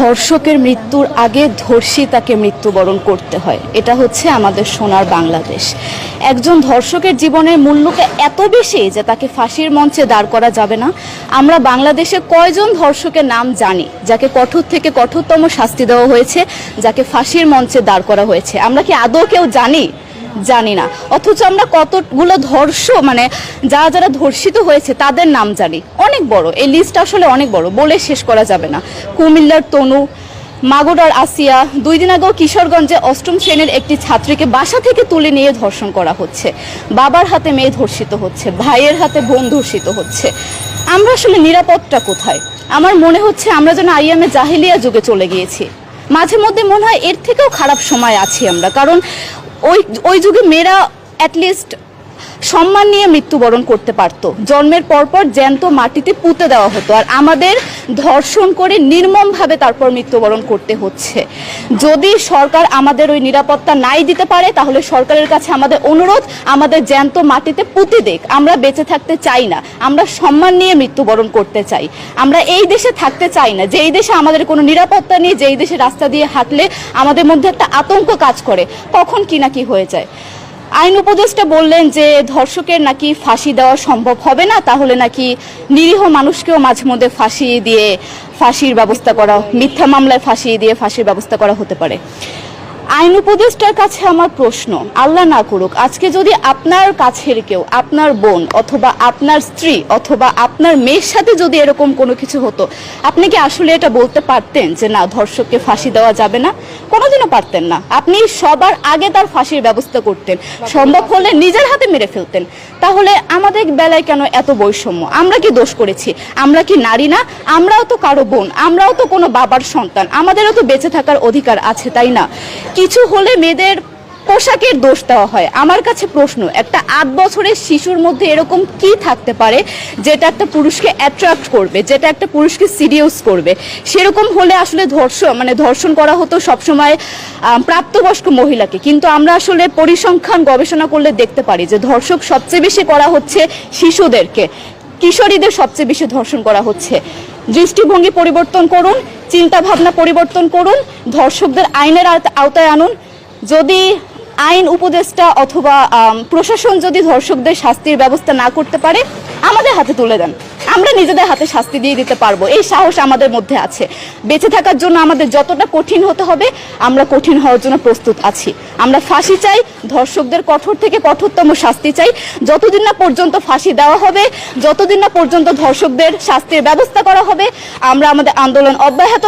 ধর্ষকের মৃত্যুর আগে ধর্ষিতাকে মৃত্যুবরণ করতে হয়। এটা হচ্ছে আমাদের সোনার বাংলাদেশ। একজন ধর্ষকের জীবনের মূল্যটা এত বেশি যে তাকে ফাঁসির মঞ্চে দাঁড় করা যাবে না। আমরা বাংলাদেশে কয়জন ধর্ষকের নাম জানি যাকে কঠোর থেকে কঠোরতম শাস্তি দেওয়া হয়েছে, যাকে ফাঁসির মঞ্চে দাঁড় করা হয়েছে? আমরা কি আদৌ কেউ জানি না। অথচ আমরা কতগুলো যারা যারা ধর্ষিত হয়েছে তাদের নাম জানি, অনেক বড়। এই লিস্ট আসলে অনেক বড়, বলে শেষ করা যাবে না। কুমিল্লার তনু, মাগুরার আসিয়া, 2 দিন আগেও কিশোরগঞ্জে 8ম শ্রেণীর একটি ছাত্রীকে বাসা থেকে তুলে নিয়ে ধর্ষণ করা হচ্ছে। বাবার হাতে মেয়ে ধর্ষিত হচ্ছে, ভাইয়ের হাতে বোন ধর্ষিত হচ্ছে। আমরা আসলে নিরাপদটা কোথায়? আমার মনে হচ্ছে আমরা যেন আইয়ামে জাহিলিয়া যুগে চলে গিয়েছি। মাঝে মধ্যে মনে হয় এর থেকেও খারাপ সময় আছি আমরা, কারণ ওই যুগে মেয়েরা অ্যাটলিস্ট সম্মান নিয়ে মৃত্যুবরণ করতে পারতো। জন্মের পরপর জ্যান্ত মাটিতে পুঁতে দেওয়া হতো, আর আমাদের ধর্ষণ করে নির্মমভাবে তারপর মৃত্যুবরণ করতে হচ্ছে। যদি সরকার আমাদের ওই নিরাপত্তা নাই দিতে পারে, তাহলে সরকারের কাছে আমাদের অনুরোধ, আমাদের জ্যান্ত মাটিতে পুঁতে দেখ। আমরা বেঁচে থাকতে চাই না, আমরা সম্মান নিয়ে মৃত্যুবরণ করতে চাই। আমরা এই দেশে থাকতে চাই না যেই দেশে আমাদের কোনো নিরাপত্তা নেই, যেই দেশে রাস্তা দিয়ে হাঁটলে আমাদের মধ্যে একটা আতঙ্ক কাজ করে, কখন কি না কি হয়ে যায়। আইন উপদেষ্টা বললেন যে ধর্ষকের নাকি ফাঁসি দেওয়া সম্ভব হবে না, তাহলে নাকি নিরীহ মানুষকেও মাঝে মধ্যে ফাঁসির ব্যবস্থা করা, মিথ্যা মামলায় ফাঁসি দিয়ে ফাঁসির ব্যবস্থা করা হতে পারে। আইন উপদেষ্টার কাছে আমার প্রশ্ন, আল্লাহ না করুক আজকে যদি আপনার কাছের কেউ, আপনার বোন অথবা আপনার স্ত্রী অথবা আপনার মেয়ের সাথে যদি এরকম কোনো কিছু হতো, আপনি কি আসলে এটা বলতে পারতেন যে না, ধর্ষককে ফাঁসি দেওয়া যাবে না? কোনোদিনও পারতেন না। আপনি সবার আগে তার ফাঁসির ব্যবস্থা করতেন, সম্ভব হলে নিজের হাতে মেরে ফেলতেন। তাহলে আমাদের বেলায় কেন এত বৈষম্য? আমরা কি দোষ করেছি? আমরা কি নারী না? আমরাও তো কারো বোন, আমরাও তো কোনো বাবার সন্তান, আমাদেরও তো বেঁচে থাকার অধিকার আছে, তাই না? কিছু হলে মেয়েদের পোশাকের দোষ দেওয়া হয়। আমার কাছে প্রশ্ন, একটা 8 বছরের শিশুর মধ্যে এরকম কি থাকতে পারে যেটা একটা পুরুষকে অ্যাট্রাক্ট করবে, যেটা একটা পুরুষকে সিরিয়াস করবে? সেরকম হলে আসলে ধর্ষণ করা হতো সবসময় প্রাপ্তবয়স্ক মহিলাকে। কিন্তু আমরা আসলে পরিসংখ্যান গবেষণা করলে দেখতে পারি যে ধর্ষক সবচেয়ে বেশি করা হচ্ছে শিশুদেরকে, কিশোরীদের সবচেয়ে বেশি ধর্ষণ করা হচ্ছে। দৃষ্টিভঙ্গি পরিবর্তন করুন, চিন্তা ভাবনা পরিবর্তন করুন, ধর্ষকদের আইনের আওতায় আনুন। যদি আইন উপদেষ্টা অথবা প্রশাসন যদি ধর্ষকদের শাস্তির ব্যবস্থা না করতে পারে, আমাদের হাতে তুলে দেন, আমরা নিজেদের হাতে শাস্তি দিয়ে দিতে পারবো। এই সাহস আমাদের মধ্যে আছে। বেঁচে থাকার জন্য আমাদের যতটা কঠিন হতে হবে, আমরা কঠিন হওয়ার জন্য প্রস্তুত আছি। আমরা ফাঁসি চাই, ধর্ষকদের কঠোর থেকে কঠোরতম শাস্তি চাই। যতদিন না পর্যন্ত ফাঁসি দেওয়া হবে, যতদিন না পর্যন্ত ধর্ষকদের শাস্তির ব্যবস্থা করা হবে, আমরা আমাদের আন্দোলন অব্যাহত